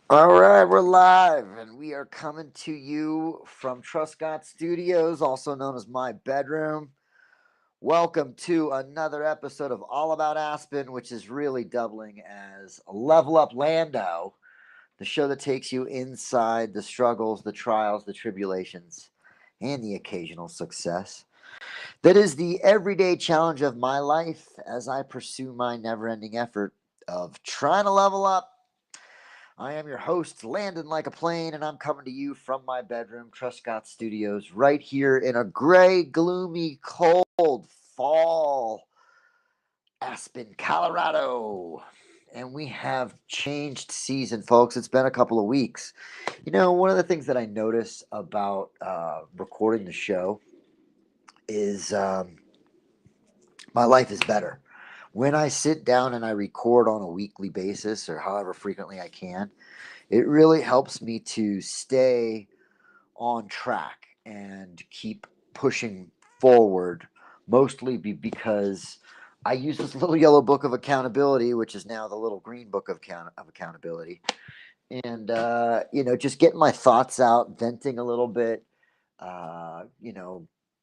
All right, we're live and we are coming to you from Truscott Studios, also known as my bedroom. Welcome to another episode of All About Aspen, which is really doubling as Level Up Lando, the show that takes you inside the struggles, the trials, the tribulations, and the occasional success. That is the everyday challenge of my life as I pursue my never ending effort of trying to level up. I am your host, Landon Like a Plane, and I'm coming to you from my bedroom, Truscott Studios, right here in a gray, gloomy, cold fall, Aspen, Colorado. And we have changed season, folks. It's been a couple of weeks. One of the things that I notice about recording the show is my life is better. When I sit down and I record on a weekly basis or however frequently I can, it really helps me to stay on track and keep pushing forward, mostly because I use this little yellow book of accountability, which is now the little green book of accountability. And, just getting my thoughts out, venting a little bit,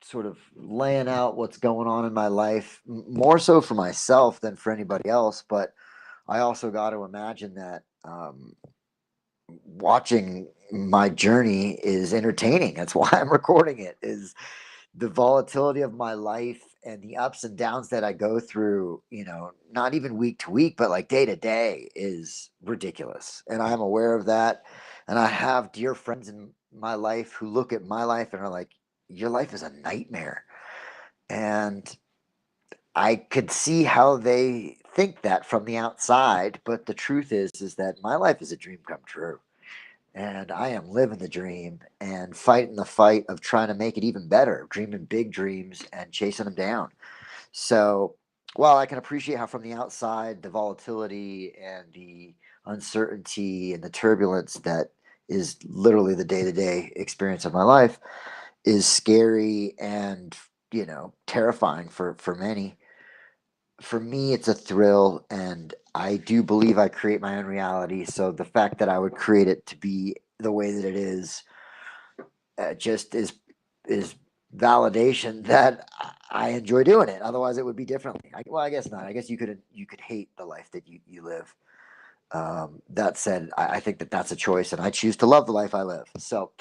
sort of laying out what's going on in my life, more so for myself than for anybody else. But I also got to imagine that watching my journey is entertaining. That's why I'm recording it. Is the volatility of my life and the ups and downs that I go through, not even week to week, but like day to day is ridiculous. And I'm aware of that. And I have dear friends in my life who look at my life and are like, your life is a nightmare. And I could see how they think that from the outside, but the truth is that my life is a dream come true, and I am living the dream and fighting the fight of trying to make it even better, dreaming big dreams and chasing them down. So, while I can appreciate how from the outside the volatility and the uncertainty and the turbulence that is literally the day-to-day experience of my life is scary and terrifying for many. For me, it's a thrill, and I do believe I create my own reality. So the fact that I would create it to be the way that it is just is validation that I enjoy doing it. Otherwise, it would be differently. Well, I guess not. I guess you could hate the life that you live. That said, I think that that's a choice, and I choose to love the life I live. So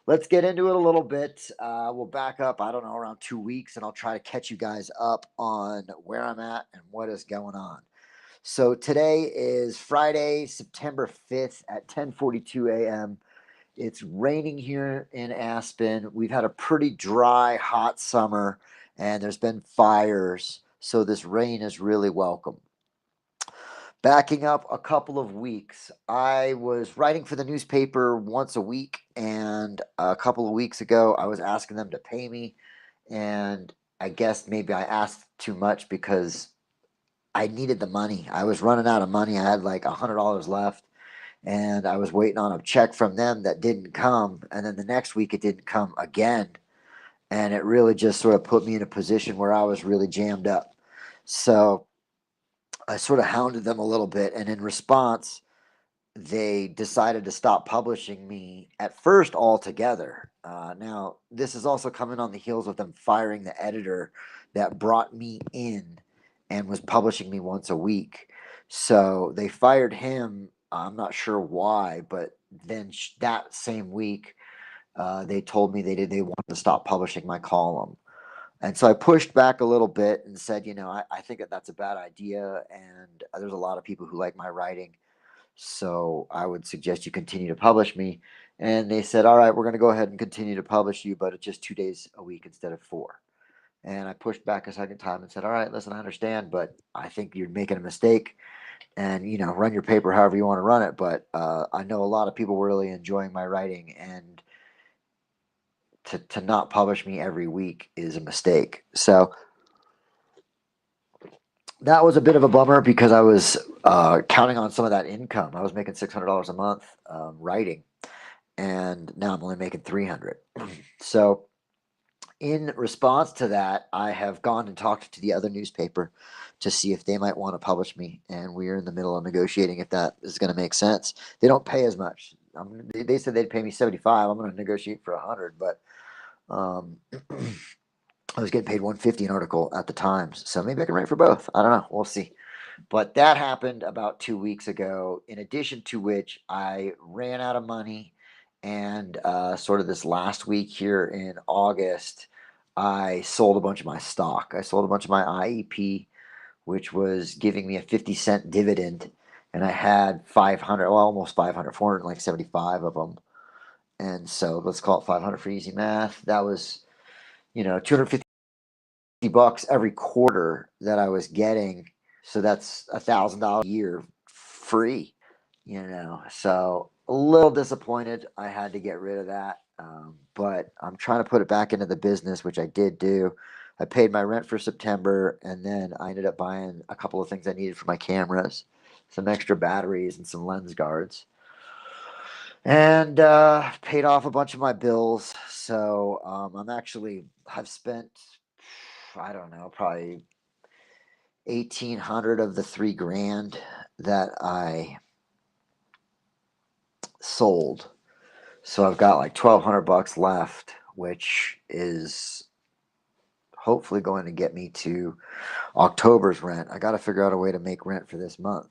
let's get into it a little bit. We'll back up, I don't know, around 2 weeks, and I'll try to catch you guys up on where I'm at and what is going on. So today is Friday, September 5th at 10:42 a.m. It's raining here in Aspen. We've had a pretty dry, hot summer, and there's been fires, so this rain is really welcome. Backing up a couple of weeks, I was writing for the newspaper once a week, and a couple of weeks ago, I was asking them to pay me, and I guess maybe I asked too much because I needed the money. I was running out of money. I had like $100 left, and I was waiting on a check from them that didn't come, and then the next week it didn't come again, and it really just sort of put me in a position where I was really jammed up. So I sort of hounded them a little bit, and in response, they decided to stop publishing me at first altogether. Now, this is also coming on the heels of them firing the editor that brought me in and was publishing me once a week. So they fired him. I'm not sure why, but then that same week, they told me they wanted to stop publishing my column. And so I pushed back a little bit and said, I think that that's a bad idea. And there's a lot of people who like my writing. So I would suggest you continue to publish me. And they said, all right, we're going to go ahead and continue to publish you, but it's just 2 days a week instead of four. And I pushed back a second time and said, all right, listen, I understand, but I think you're making a mistake. And, run your paper however you want to run it. But I know a lot of people were really enjoying my writing. And to not publish me every week is a mistake. So that was a bit of a bummer because I was counting on some of that income. I was making $600 a month writing, and now I'm only making 300. So in response to that, I have gone and talked to the other newspaper to see if they might want to publish me. And we're in the middle of negotiating if that is going to make sense. They don't pay as much. They said they'd pay me 75. I'm going to negotiate for 100, but um, I was getting paid 150 an article at the Times, so maybe I can write for both. I don't know. We'll see. But that happened about 2 weeks ago. In addition to which, I ran out of money, and sort of this last week here in August, I sold a bunch of my stock. I sold a bunch of my IEP, which was giving me a 50-cent dividend, and I had 500, well, almost 500, 475 of them. And so let's call it 500 for easy math. That was, 250 bucks every quarter that I was getting. So that's $1,000 a year free. So a little disappointed I had to get rid of that. But I'm trying to put it back into the business, which I did do. I paid my rent for September, and then I ended up buying a couple of things I needed for my cameras, some extra batteries and some lens guards, and paid off a bunch of my bills. So I've spent, I don't know, probably 1,800 of the 3 grand that I sold. So I've got like 1,200 bucks left, which is hopefully going to get me to October's rent. I got to figure out a way to make rent for this month.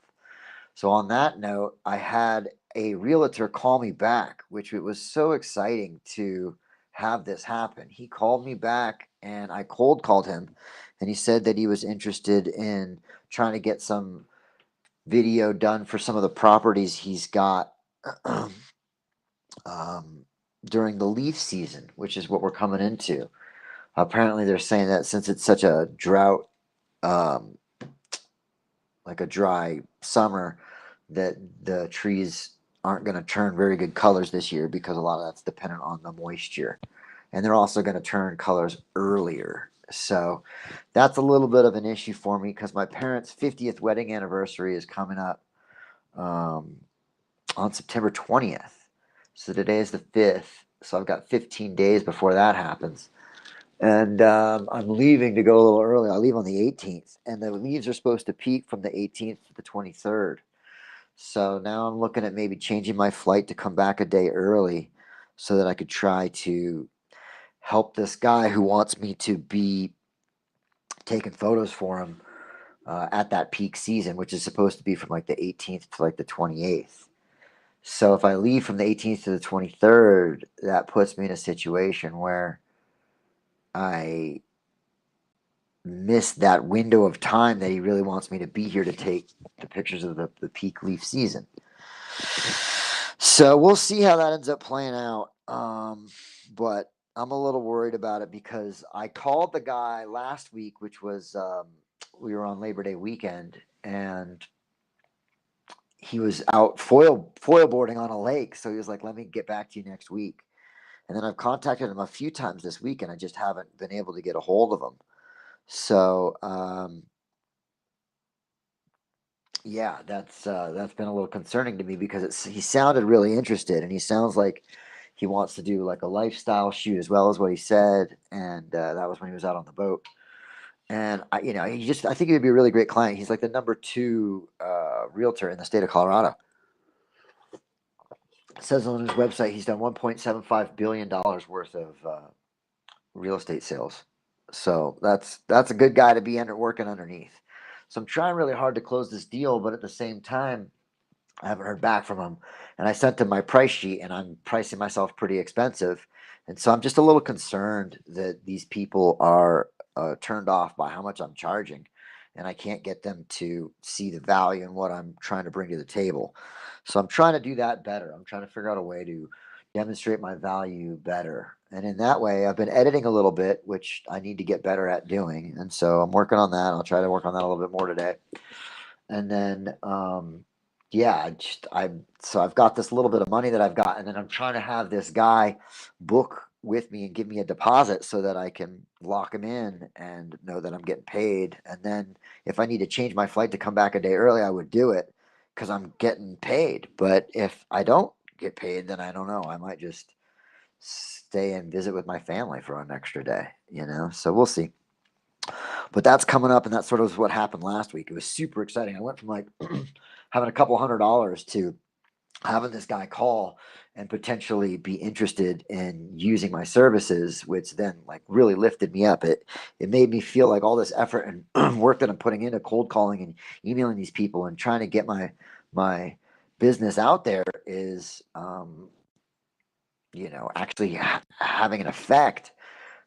So on that note, I had a realtor call me back, which it was so exciting to have this happen. He called me back, and I cold called him, and he said that he was interested in trying to get some video done for some of the properties he's got um, during the leaf season, which is what we're coming into. Apparently, they're saying that since it's such a drought, um, like a dry summer, that the trees aren't going to turn very good colors this year because a lot of that's dependent on the moisture. And they're also going to turn colors earlier. So that's a little bit of an issue for me because my parents' 50th wedding anniversary is coming up um, on September 20th. So today is the 5th. So I've got 15 days before that happens. And I'm leaving to go a little early. I leave on the 18th, and the leaves are supposed to peak from the 18th to the 23rd. So now I'm looking at maybe changing my flight to come back a day early so that I could try to help this guy who wants me to be taking photos for him at that peak season, which is supposed to be from like the 18th to like the 28th. So if I leave from the 18th to the 23rd, that puts me in a situation where I miss that window of time that he really wants me to be here to take the pictures of the peak leaf season. So we'll see how that ends up playing out. But I'm a little worried about it because I called the guy last week, which was we were on Labor Day weekend, and he was out foil boarding on a lake. So he was like, "Let me get back to you next week." And then I've contacted him a few times this week, and I just haven't been able to get a hold of him. So yeah, that's been a little concerning to me because he sounded really interested, and he sounds like he wants to do like a lifestyle shoot as well as what he said, and that was when he was out on the boat. And I think he would be a really great client. He's like the number two realtor in the state of Colorado. It says on his website he's done $1.75 billion worth of real estate sales. So that's a good guy to be working underneath. So I'm trying really hard to close this deal, but at the same time, I haven't heard back from him. And I sent him my price sheet, and I'm pricing myself pretty expensive. And so I'm just a little concerned that these people are turned off by how much I'm charging. And I can't get them to see the value in what I'm trying to bring to the table. So I'm trying to do that better. I'm trying to figure out a way to demonstrate my value better. And in that way, I've been editing a little bit, which I need to get better at doing. And so I'm working on that. I'll try to work on that a little bit more today. And then, yeah, so I've got this little bit of money that I've got, and then I'm trying to have this guy book with me and give me a deposit so that I can lock him in and know that I'm getting paid. And then if I need to change my flight to come back a day early, I would do it because I'm getting paid. But if I don't get paid, then I don't know. I might just stay and visit with my family for an extra day. So we'll see. But that's coming up, and that sort of what happened last week. It was super exciting. I went from like having a couple $100 to having this guy call and potentially be interested in using my services, which then like really lifted me up. It made me feel like all this effort and work that I'm putting into cold calling and emailing these people and trying to get my business out there is actually having an effect.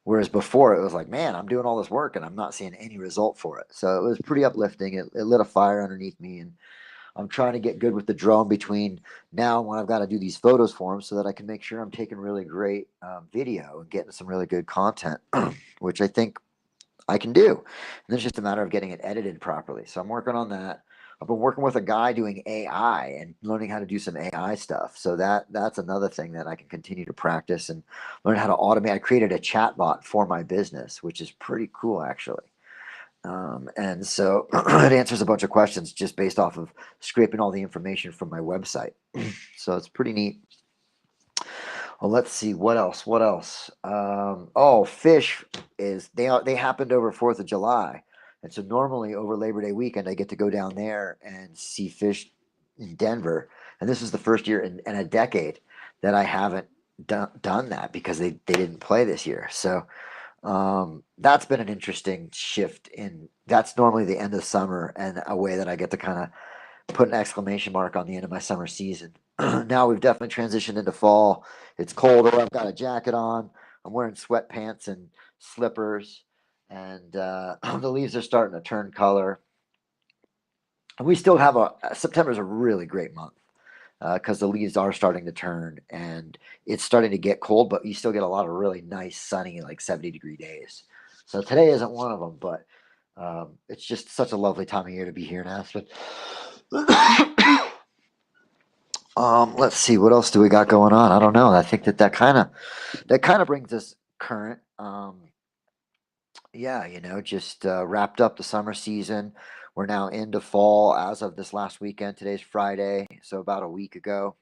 Whereas before it was like, man, I'm doing all this work and I'm not seeing any result for it. So it was pretty uplifting. It lit a fire underneath me, and I'm trying to get good with the drone between now and when I've got to do these photos for them so that I can make sure I'm taking really great video and getting some really good content, which I think I can do. And it's just a matter of getting it edited properly. So I'm working on that. I've been working with a guy doing AI and learning how to do some AI stuff. So that's another thing that I can continue to practice and learn how to automate. I created a chat bot for my business, which is pretty cool actually. And so it answers a bunch of questions just based off of scraping all the information from my website. So it's pretty neat. Well, let's see what else. What else? Oh, fish is they happened over 4th of July, and so normally over Labor Day weekend I get to go down there and see fish in Denver, and this is the first year in a decade that I haven't done that because they didn't play this year. So that's been an interesting shift in that's normally the end of summer and a way that I get to kind of put an exclamation mark on the end of my summer season. Now we've definitely transitioned into fall. It's colder. I've got a jacket on. I'm wearing sweatpants and slippers, and the leaves are starting to turn color. And we still have September is a really great month because the leaves are starting to turn and it's starting to get cold, but you still get a lot of really nice sunny, like 70-degree days. So today isn't one of them, but it's just such a lovely time of year to be here in Aspen. Let's see, what else do we got going on? I don't know. I think that kind of brings us current. Yeah, just wrapped up the summer season. We're now into fall as of this last weekend. Today's Friday, so about a week ago.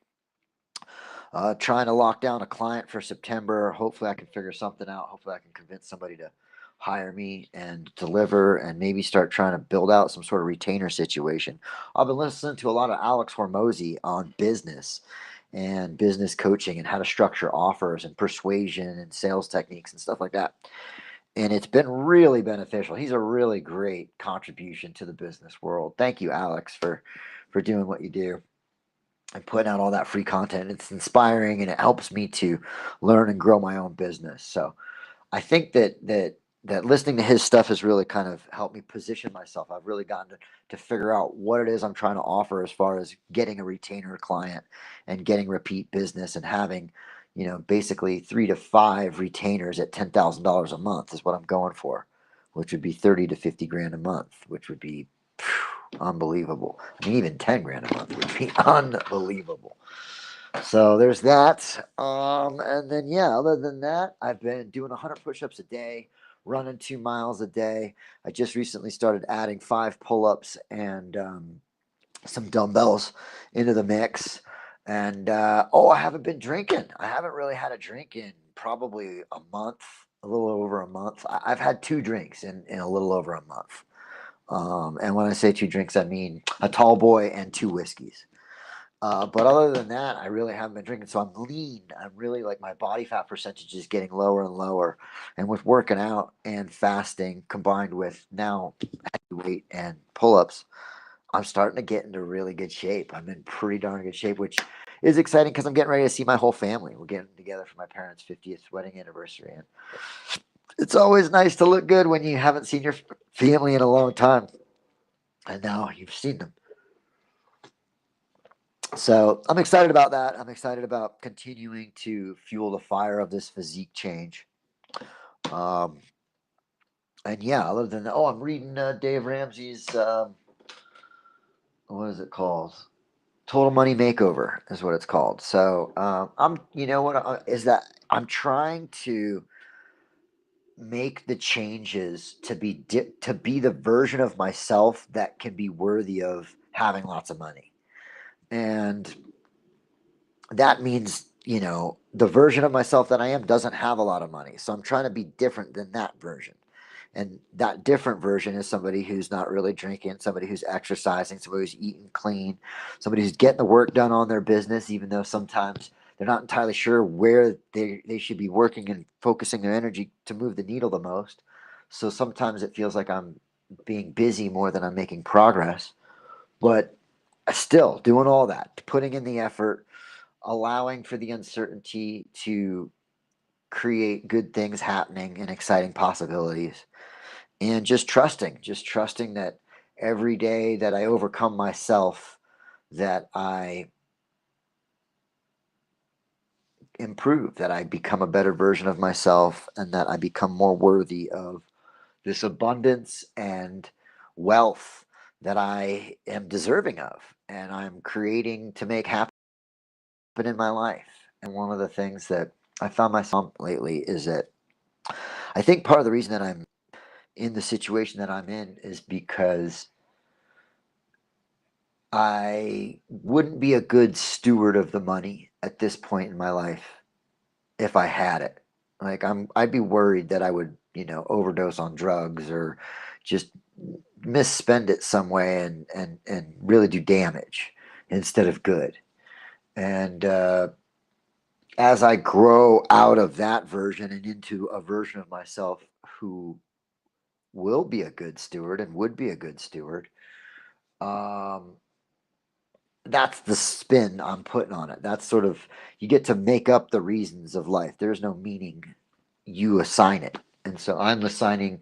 Trying to lock down a client for September. Hopefully, I can figure something out. Hopefully, I can convince somebody to hire me and deliver and maybe start trying to build out some sort of retainer situation. I've been listening to a lot of Alex Hormozy on business and business coaching and how to structure offers and persuasion and sales techniques and stuff like that. And it's been really beneficial. He's a really great contribution to the business world. Thank you, Alex, for doing what you do and putting out all that free content. It's inspiring and it helps me to learn and grow my own business. So I think that listening to his stuff has really kind of helped me position myself. I've really gotten to figure out what it is I'm trying to offer as far as getting a retainer client and getting repeat business and having, basically 3 to 5 retainers at $10,000 a month is what I'm going for, which would be 30 to 50 grand a month, which would be unbelievable. I mean, even 10 grand a month would be unbelievable. So there's that. And then yeah, other than that, I've been doing 100 push-ups a day, running 2 miles a day. I just recently started adding 5 pull-ups and some dumbbells into the mix. And I haven't been drinking. I haven't really had a drink in probably a month, a little over a month. I've had 2 drinks in a little over a month. And when I say 2 drinks, I mean a tall boy and 2 whiskeys. But other than that, I really haven't been drinking. So I'm lean. I'm really like my body fat percentage is getting lower and lower. And with working out and fasting combined with now heavy weight and pull ups, I'm starting to get into really good shape. I'm in pretty darn good shape, which is exciting because I'm getting ready to see my whole family. We're getting together for my parents' 50th wedding anniversary. And it's always nice to look good when you haven't seen your family in a long time. And now you've seen them. So I'm excited about that. I'm excited about continuing to fuel the fire of this physique change. Um, and yeah, other than that, I'm reading Dave Ramsey's what is it called? Total Money Makeover is what it's called. So I'm, what is that? I'm trying to make the changes to be the version of myself that can be worthy of having lots of money. And that means, the version of myself that I am doesn't have a lot of money. So I'm trying to be different than that version. And that different version is somebody who's not really drinking, somebody who's exercising, somebody who's eating clean, somebody who's getting the work done on their business, even though sometimes they're not entirely sure where they should be working and focusing their energy to move the needle the most. So sometimes it feels like I'm being busy more than I'm making progress. But still doing all that, putting in the effort, allowing for the uncertainty to create good things happening and exciting possibilities, and just trusting that every day that I overcome myself, that I improve, that I become a better version of myself, and that I become more worthy of this abundance and wealth that I am deserving of and I'm creating to make happen in my life. And one of the things that I found myself lately is that I think part of the reason that I'm in the situation that I'm in is because I wouldn't be a good steward of the money at this point in my life if I had it. Like I'd be worried that I would, overdose on drugs or just misspend it some way and really do damage instead of good. And as I grow out of that version and into a version of myself who will be a good steward and would be a good steward, um, that's the spin I'm putting on it. That's sort of, you get to make up the reasons of life. There's no meaning, you assign it. And so I'm assigning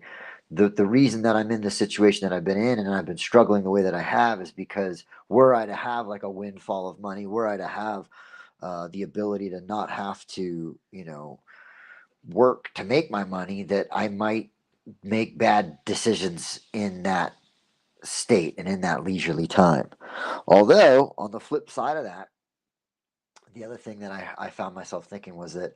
the reason that I'm in the situation that I've been in and I've been struggling the way that I have is because were I to have like a windfall of money, were I to have the ability to not have to, work to make my money, that I might make bad decisions in that state and in that leisurely time. Although, on the flip side of that, the other thing that I found myself thinking was that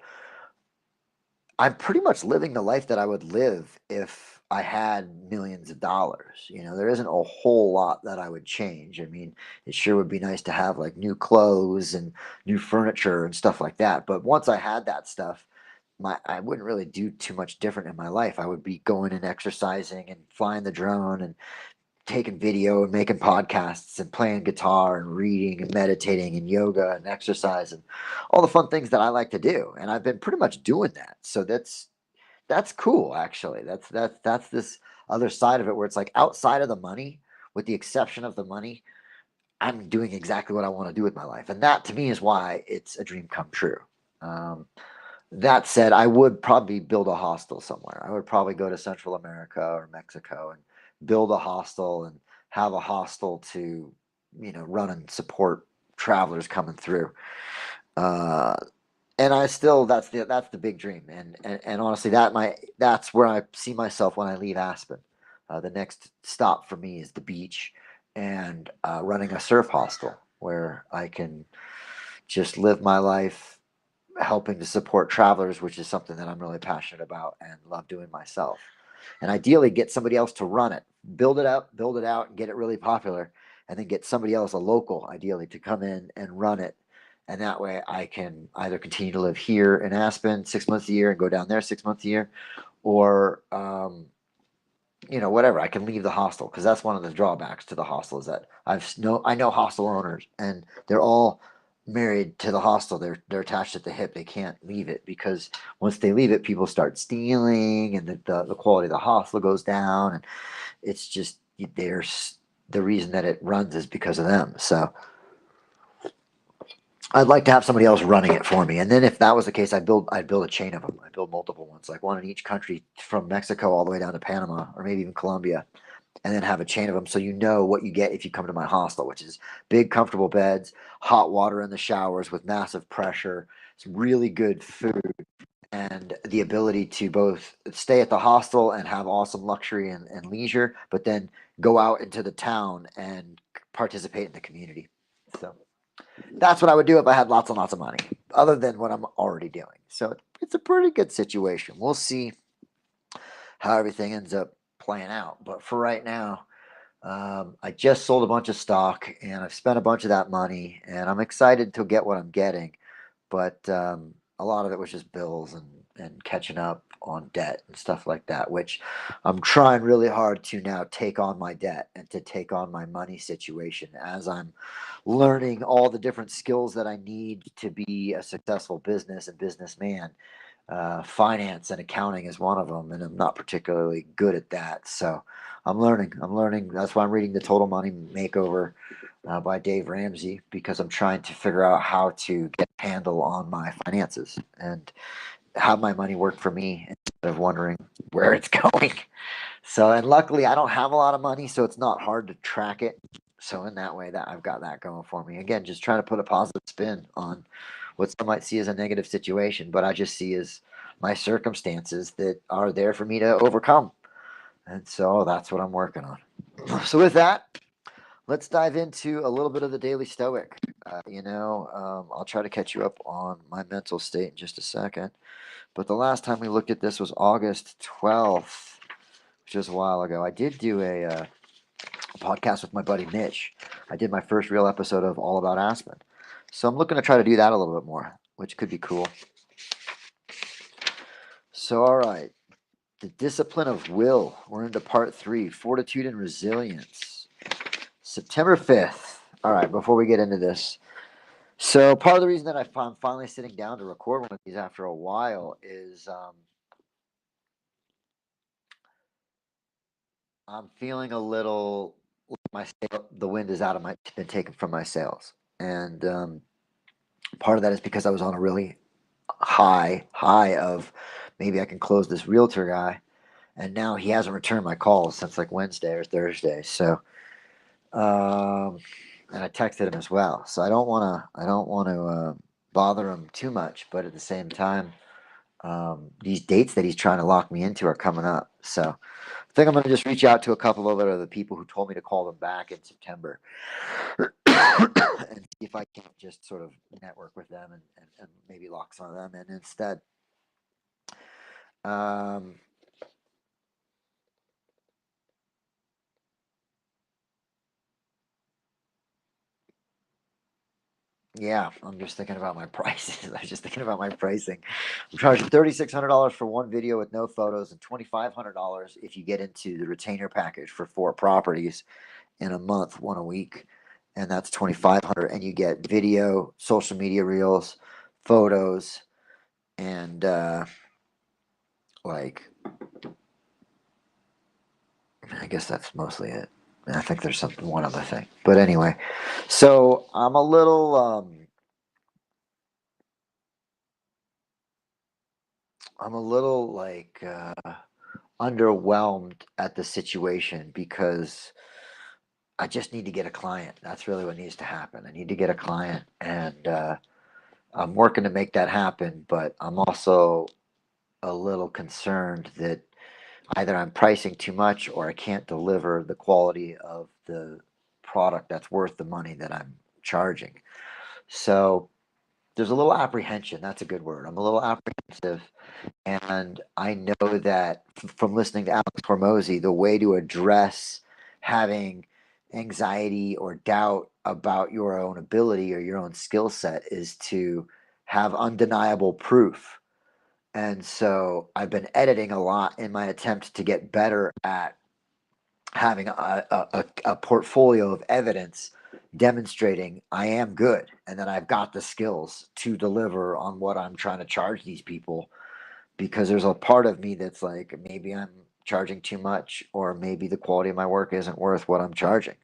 I'm pretty much living the life that I would live if I had millions of dollars. There isn't a whole lot that I would change. I mean, it sure would be nice to have like new clothes and new furniture and stuff like that. But once I had that stuff, I wouldn't really do too much different in my life. I would be going and exercising and flying the drone and taking video and making podcasts and playing guitar and reading and meditating and yoga and exercise and all the fun things that I like to do. And I've been pretty much doing that. So that's cool actually. That's this other side of it where it's like outside of the money, with the exception of the money, I'm doing exactly what I want to do with my life. And that to me is why it's a dream come true. Um, that said, I would probably build a hostel somewhere. I would probably go to Central America or Mexico and build a hostel and have a hostel to, run and support travelers coming through. Uh, and I still that's the big dream. And honestly, that's where I see myself when I leave Aspen. The next stop for me is the beach and running a surf hostel where I can just live my life helping to support travelers, which is something that I'm really passionate about and love doing myself. And ideally, get somebody else to run it, build it out, and get it really popular, and then get somebody else, a local, ideally, to come in and run it. And that way, I can either continue to live here in Aspen 6 months a year and go down there 6 months a year, or whatever. I can leave the hostel because that's one of the drawbacks to the hostel is that I know hostel owners and they're all married to the hostel. They're attached at the hip. They can't leave it because once they leave it, people start stealing and the quality of the hostel goes down. And it's just there's the reason that it runs is because of them. So I'd like to have somebody else running it for me. And then if that was the case, I'd build a chain of them. I'd build multiple ones, like one in each country from Mexico all the way down to Panama or maybe even Colombia, and then have a chain of them so you know what you get if you come to my hostel, which is big, comfortable beds, hot water in the showers with massive pressure, some really good food, and the ability to both stay at the hostel and have awesome luxury and leisure, but then go out into the town and participate in the community. So that's what I would do if I had lots and lots of money, other than what I'm already doing. So it's a pretty good situation. We'll see how everything ends up playing out. But for right now, I just sold a bunch of stock and I've spent a bunch of that money and I'm excited to get what I'm getting. But a lot of it was just bills and catching up on debt and stuff like that, which I'm trying really hard to now take on my debt and to take on my money situation as I'm learning all the different skills that I need to be a successful business and businessman. Finance and accounting is one of them, and I'm not particularly good at that. So I'm learning. I'm learning. That's why I'm reading The Total Money Makeover by Dave Ramsey, because I'm trying to figure out how to get a handle on my finances and have my money work for me instead of wondering where it's going. So, and luckily I don't have a lot of money, so it's not hard to track it. So in that way, that I've got that going for me. Again, just trying to put a positive spin on what some might see as a negative situation, but I just see as my circumstances that are there for me to overcome. And so that's what I'm working on. So with that, let's dive into a little bit of the Daily Stoic. I'll try to catch you up on my mental state in just a second. But the last time we looked at this was August 12th, which was a while ago. I did do a podcast with my buddy Mitch. I did my first real episode of All About Aspen. So I'm looking to try to do that a little bit more, which could be cool. So, all right. The discipline of will. We're into part 3, fortitude and resilience. September 5th. All right, before we get into this. So, part of the reason that I'm finally sitting down to record one of these after a while is I'm feeling a little like the wind is out of been taken from my sails. And part of that is because I was on a really high of maybe I can close this realtor guy. And now he hasn't returned my calls since like Wednesday or Thursday. So, and I texted him as well. So I don't want to bother him too much. But at the same time, these dates that he's trying to lock me into are coming up. So I think I'm going to just reach out to a couple of other people who told me to call them back in September and see if I can't just sort of network with them and maybe lock some of them in instead. Um, Yeah, I'm just thinking about my prices. I was just thinking about my pricing. I'm charging $3,600 for one video with no photos and $2,500 if you get into the retainer package for 4 properties in a month, one a week, and that's 2,500. And you get video, social media reels, photos, and like I guess that's mostly it. I think there's one other thing, but anyway. So I'm a little like underwhelmed at the situation because I just need to get a client. That's really what needs to happen. I need to get a client, and I'm working to make that happen. But I'm also a little concerned that either I'm pricing too much or I can't deliver the quality of the product that's worth the money that I'm charging. So there's a little apprehension. That's a good word. I'm a little apprehensive. And I know that from listening to Alex Hormozy, the way to address having anxiety or doubt about your own ability or your own skill set is to have undeniable proof. And so I've been editing a lot in my attempt to get better at having a portfolio of evidence demonstrating I am good and that I've got the skills to deliver on what I'm trying to charge these people, because there's a part of me that's like maybe I'm charging too much or maybe the quality of my work isn't worth what I'm charging.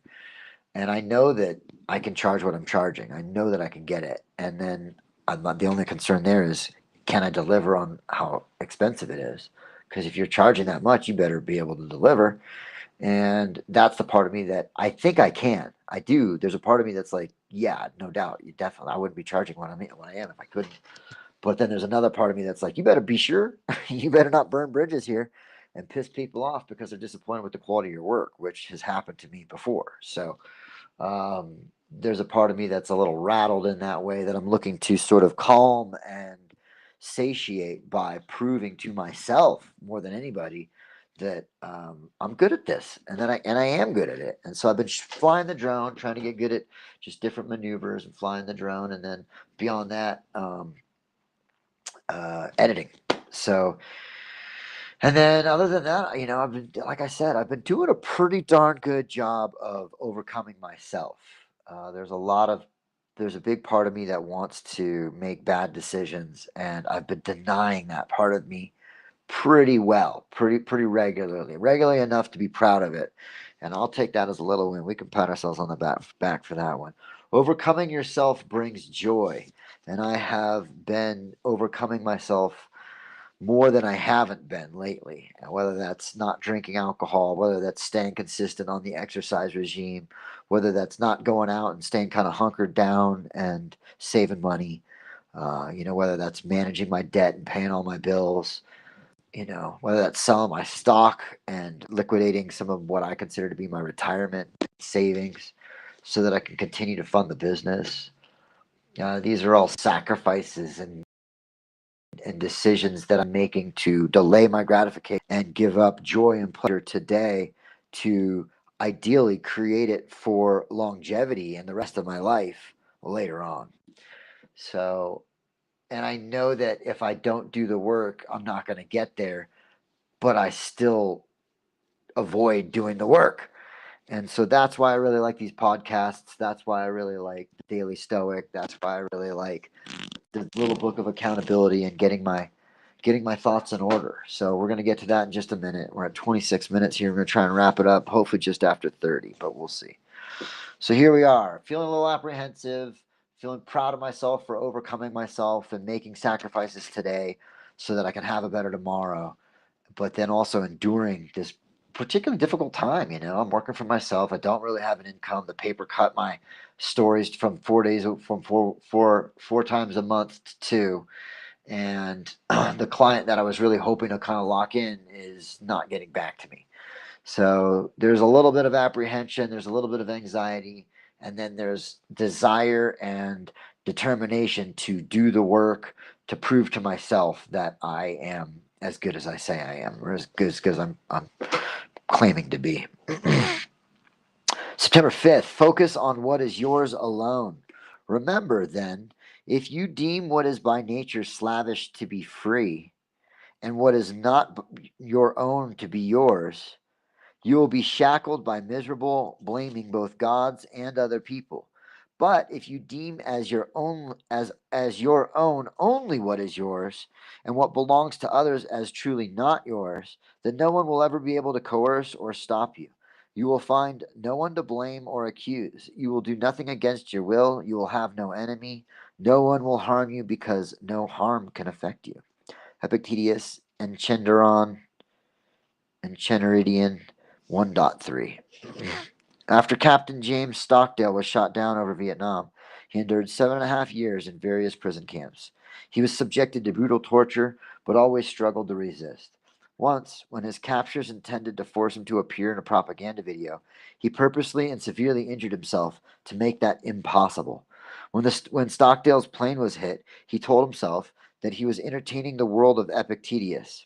And I know that I can charge what I'm charging. I know that I can get it. And then I'm not, the only concern there is can I deliver on how expensive it is? Because if you're charging that much, you better be able to deliver. And that's the part of me that I think I can. I do. There's a part of me that's like, yeah, no doubt. You definitely I wouldn't be charging what I am if I couldn't. But then there's another part of me that's like, you better be sure. You better not burn bridges here and piss people off because they're disappointed with the quality of your work, which has happened to me before. So um, there's a part of me that's a little rattled in that way that I'm looking to sort of calm and satiate by proving to myself more than anybody that I'm good at this and that I am good at it. And so I've been flying the drone, trying to get good at just different maneuvers and flying the drone, and then beyond that, editing. So, and then other than that, I've been, like I said, I've been doing a pretty darn good job of overcoming myself. There's a lot of, there's a big part of me that wants to make bad decisions, and I've been denying that part of me pretty well, pretty regularly enough to be proud of it. And I'll take that as a little win. We can pat ourselves on the back for that one. Overcoming yourself brings joy, and I have been overcoming myself more than I haven't been lately. And whether that's not drinking alcohol, whether that's staying consistent on the exercise regime, whether that's not going out and staying kind of hunkered down and saving money, whether that's managing my debt and paying all my bills, whether that's selling my stock and liquidating some of what I consider to be my retirement savings so that I can continue to fund the business. These are all sacrifices and decisions that I'm making to delay my gratification and give up joy and pleasure today to ideally create it for longevity and the rest of my life later on. So, and I know that if I don't do the work, I'm not going to get there, but I still avoid doing the work. And so that's why I really like these podcasts. That's why I really like the Daily Stoic. That's why I really like the little book of accountability and getting my thoughts in order. So we're going to get to that in just a minute. We're at 26 minutes here. We're going to try and wrap it up, hopefully just after 30, but we'll see. So here we are, feeling a little apprehensive, feeling proud of myself for overcoming myself and making sacrifices today so that I can have a better tomorrow, but then also enduring this particularly difficult time. I'm working for myself. I don't really have an income. The paper cut my stories from 4 days from four times a month to two, and the client that I was really hoping to kind of lock in is not getting back to me. So there's a little bit of apprehension, there's a little bit of anxiety, and then there's desire and determination to do the work to prove to myself that I am as good as I say I am, or as good as I'm claiming to be. September 5th, focus on what is yours alone. Remember then, if you deem what is by nature slavish to be free, and what is not your own to be yours, you will be shackled by miserable blaming both gods and other people. But if you deem as your own only what is yours, and what belongs to others as truly not yours, then no one will ever be able to coerce or stop you. You will find no one to blame or accuse. You will do nothing against your will. You will have no enemy. No one will harm you because no harm can affect you. Epictetus and Cheneridian 1.3. After Captain James Stockdale was shot down over Vietnam, he endured 7.5 years in various prison camps. He was subjected to brutal torture, but always struggled to resist. Once, when his captors intended to force him to appear in a propaganda video, he purposely and severely injured himself to make that impossible. When Stockdale's plane was hit, he told himself that he was entertaining the world of Epictetus.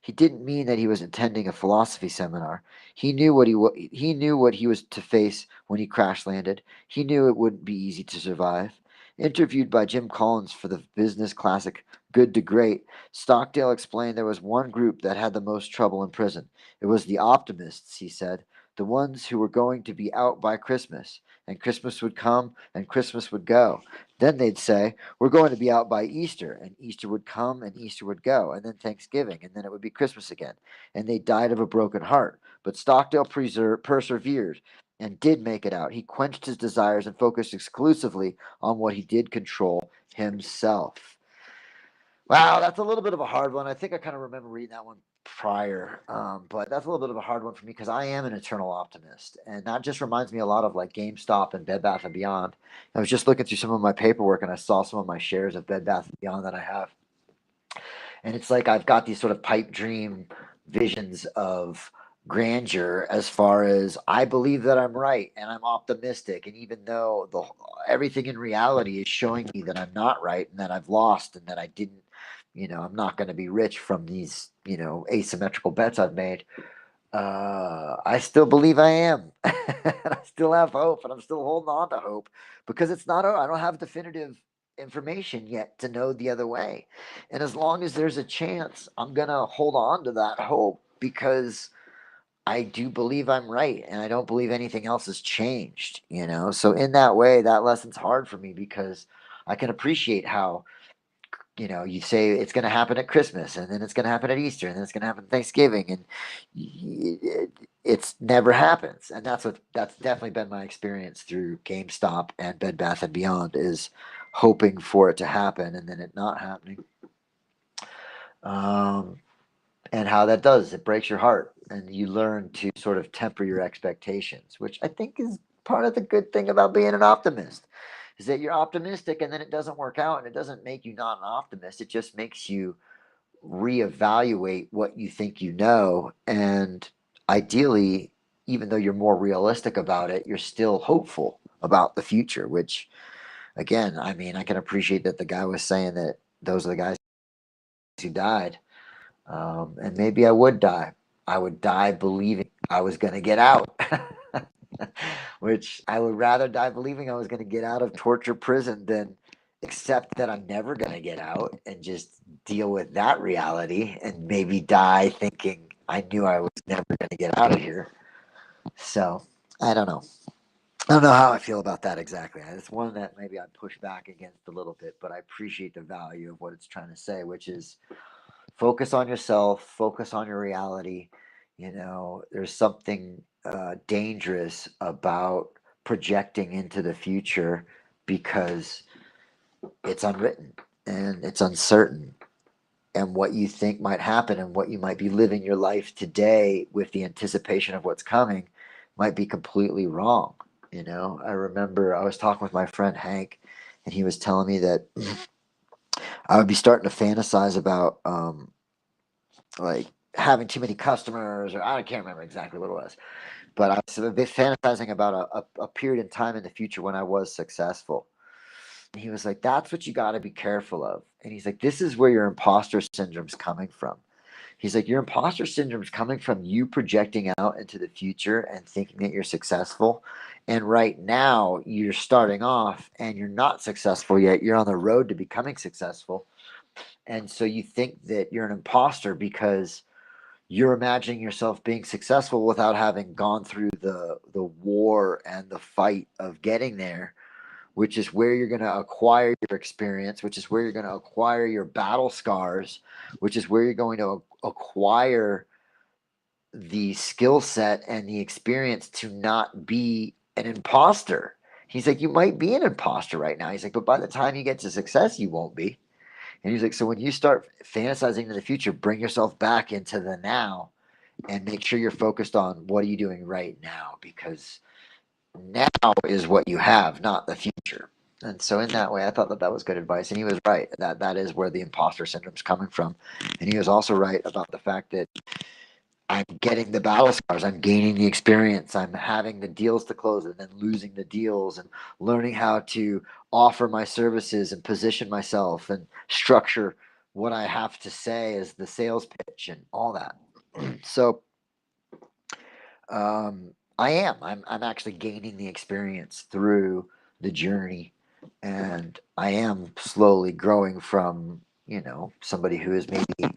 He didn't mean that he was attending a philosophy seminar. He knew what he was to face when he crash landed. He knew it wouldn't be easy to survive. Interviewed by Jim Collins for the business classic Good to Great, Stockdale explained there was one group that had the most trouble in prison. It was the optimists, he said, the ones who were going to be out by Christmas, and Christmas would come and Christmas would go. Then they'd say, we're going to be out by Easter, and Easter would come and Easter would go, and then Thanksgiving, and then it would be Christmas again. And they died of a broken heart. But Stockdale persevered and did make it out. He quenched his desires and focused exclusively on what he did control himself. Wow, that's a little bit of a hard one. I think I kind of remember reading that one prior, but that's a little bit of a hard one for me because I am an eternal optimist, and that just reminds me a lot of like GameStop and Bed Bath and Beyond. I was just looking through some of my paperwork and I saw some of my shares of Bed Bath and Beyond that I have, and it's like I've got these sort of pipe dream visions of grandeur as far as I believe that I'm right and I'm optimistic, and even though the everything in reality is showing me that I'm not right and that I've lost and that I didn't, I'm not going to be rich from these, asymmetrical bets I've made. I still believe I am. And I still have hope, and I'm still holding on to hope because it's not. I don't have definitive information yet to know the other way. And as long as there's a chance, I'm going to hold on to that hope because I do believe I'm right and I don't believe anything else has changed, you know? So in that way, that lesson's hard for me because I can appreciate how, you know, you say it's going to happen at Christmas and then it's going to happen at Easter and then it's going to happen at Thanksgiving and it's never happens. And that's definitely been my experience through GameStop and Bed Bath and Beyond is hoping for it to happen and then it not happening. Um, and how that does it breaks your heart and you learn to sort of temper your expectations, which I think is part of the good thing about being an optimist is that you're optimistic and then it doesn't work out and it doesn't make you not an optimist, it just makes you reevaluate what you think you know, and ideally, even though you're more realistic about it, you're still hopeful about the future, which again, I mean, I can appreciate that the guy was saying that those are the guys who died. And maybe I would die. I would die believing I was going to get out, which I would rather die believing I was going to get out of torture prison than accept that I'm never going to get out and just deal with that reality and maybe die thinking I knew I was never going to get out of here. So I don't know. I don't know how I feel about that exactly. It's one that maybe I push back against a little bit, but I appreciate the value of what it's trying to say, which is focus on yourself, focus on your reality. You know, there's something dangerous about projecting into the future because it's unwritten and it's uncertain. And what you think might happen and what you might be living your life today with the anticipation of what's coming might be completely wrong. You know, I remember I was talking with my friend Hank, and he was telling me that I would be starting to fantasize about like having too many customers, or I can't remember exactly what it was, but I was a bit fantasizing about a period in time in the future when I was successful. And he was like, "That's what you got to be careful of." And he's like, "This is where your imposter syndrome's coming from." He's like, "Your imposter syndrome's coming from you projecting out into the future and thinking that you're successful. And right now, you're starting off and you're not successful yet. You're on the road to becoming successful. And so you think that you're an imposter because you're imagining yourself being successful without having gone through the war and the fight of getting there, which is where you're going to acquire your experience, which is where you're going to acquire your battle scars, which is where you're going to acquire the skill set and the experience to not be an imposter." He's like, "You might be an imposter right now." He's like, "But by the time you get to success, you won't be." And he's like, "So when you start fantasizing in the future, bring yourself back into the now and make sure you're focused on what are you doing right now, because now is what you have, not the future." And so in that way, I thought that that was good advice, and he was right that that is where the imposter syndrome is coming from. And he was also right about the fact that I'm getting the battle scars, I'm gaining the experience, I'm having the deals to close and then losing the deals, and learning how to offer my services and position myself and structure what I have to say as the sales pitch and all that. So I'm actually gaining the experience through the journey, and I am slowly growing from, you know, somebody who is maybe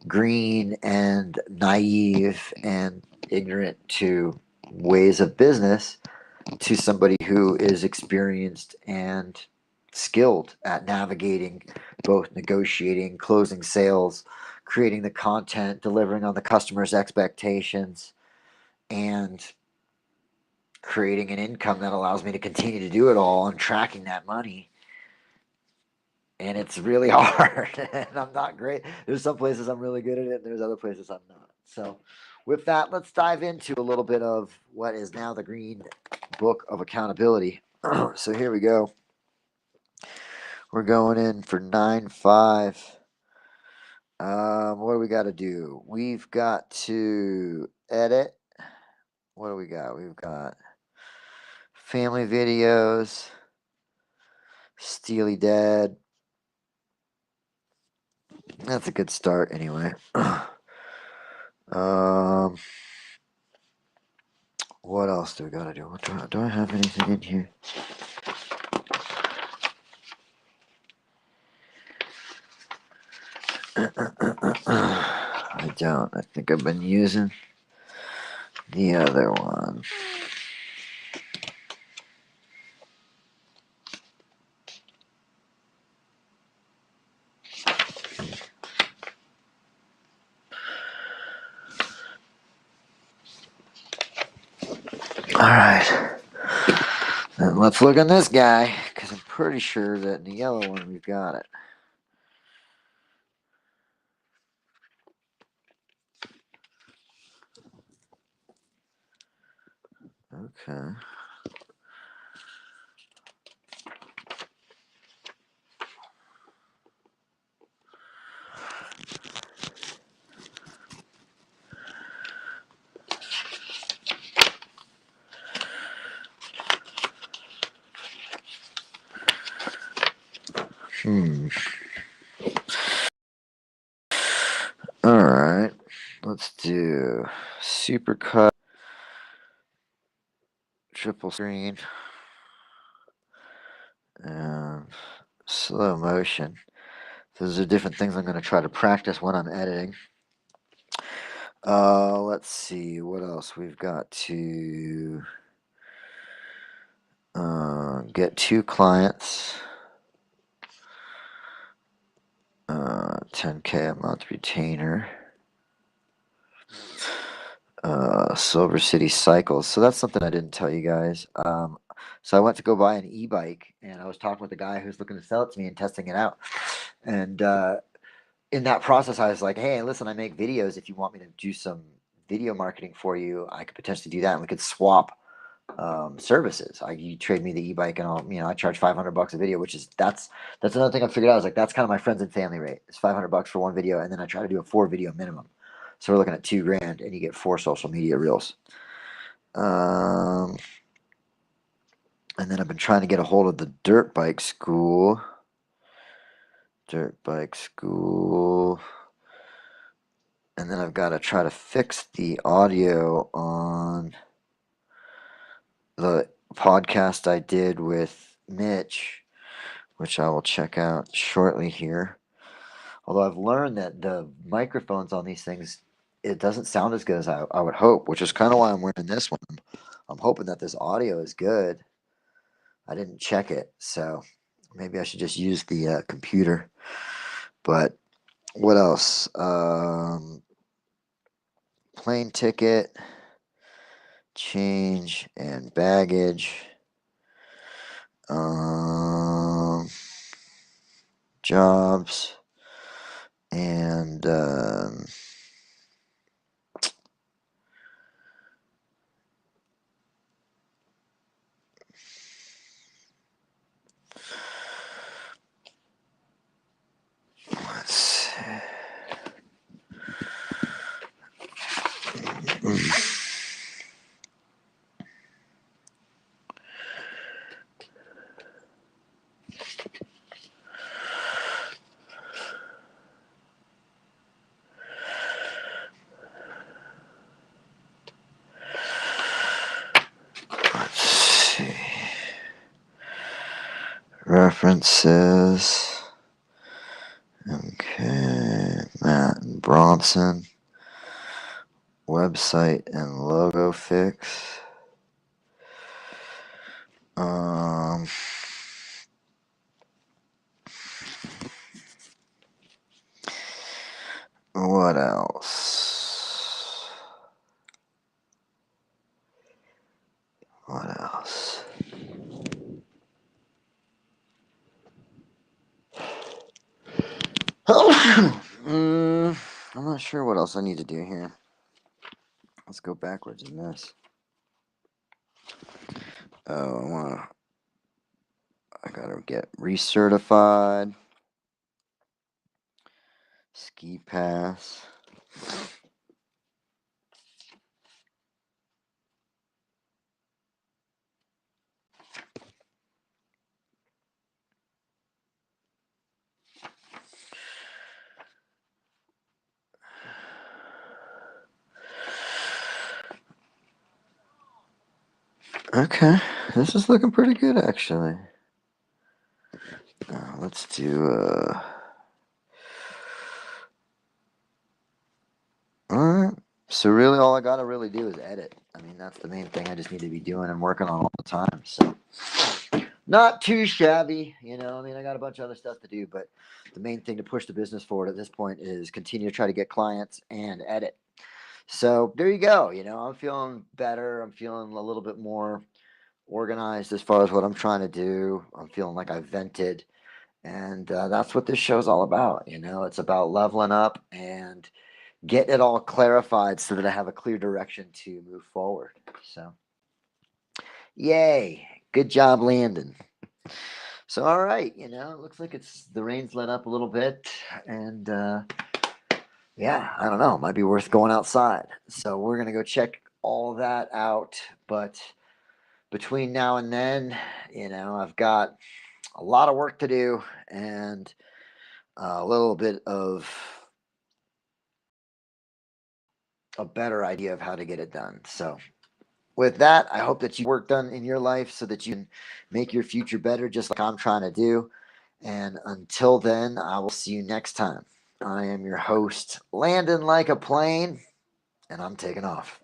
green and naive and ignorant to ways of business to somebody who is experienced and skilled at navigating both negotiating, closing sales, creating the content, delivering on the customer's expectations, and creating an income that allows me to continue to do it all and tracking that money. And it's really hard, and I'm not great. There's some places I'm really good at it, and there's other places I'm not. So with that, let's dive into a little bit of what is now the Green Book of Accountability. So here we go. We're going in for 9-5. What do we got to do? We've got to edit. What do we got? We've got family videos, Steely Dad. That's a good start anyway. um, what else do we gotta do? Do I have anything in here? I don't. I think I've been using the other one. Alright. Then let's look on this guy, because I'm pretty sure that in the yellow one we've got it. Okay. Alright. Let's do supercut, triple screen, and slow motion. Those are different things I'm going to try to practice when I'm editing. Let's see what else we've got to get 2 clients. 10K a month retainer. Silver City Cycles. So that's something I didn't tell you guys. So I went to go buy an e-bike, and I was talking with the guy who's looking to sell it to me and testing it out. And in that process, I was like, "Hey, listen, I make videos. If you want me to do some video marketing for you, I could potentially do that, and we could swap services. You trade me the e-bike, and I charge $500 a video, which is that's another thing I figured out. I was like, that's kind of my friends and family rate. It's $500 for one video, and then I try to do a 4 video minimum. So we're looking at $2,000, and you get 4 social media reels. And then I've been trying to get a hold of the dirt bike school. And then I've got to try to fix the audio on the podcast I did with Mitch, which I will check out shortly here. Although I've learned that the microphones on these things, it doesn't sound as good as I would hope, which is kind of why I'm wearing this one. I'm hoping that this audio is good. I didn't check it, so maybe I should just use the computer. But what else? Plane ticket, change, and baggage. Jobs, and let's see. References. Okay, Matt and Bronson. Website and logo fix. What else? What else? I'm not sure what else I need to do here. Let's go backwards in this. Oh, I gotta get recertified. Ski pass. Okay, this is looking pretty good actually. Let's do So really, all I gotta really do is edit. I mean, that's the main thing I just need to be doing and working on all the time. So not too shabby, you know. I mean, I got a bunch of other stuff to do, but the main thing to push the business forward at this point is continue to try to get clients and edit. So there you go. You know, I'm feeling better. I'm feeling a little bit more organized as far as what I'm trying to do. I'm feeling like I vented, and that's what this show's all about. You know, it's about leveling up and getting it all clarified so that I have a clear direction to move forward. So, yay! Good job, Landon. So, all right, you know, it looks like it's the rain's let up a little bit, and yeah, I don't know, might be worth going outside. So we're gonna go check all that out. But between now and then, you know, I've got a lot of work to do and a little bit of a better idea of how to get it done. So with that, I hope that you work done in your life so that you can make your future better, just like I'm trying to do. And until then, I will see you next time. I am your host, Landon Like a Plane, and I'm taking off.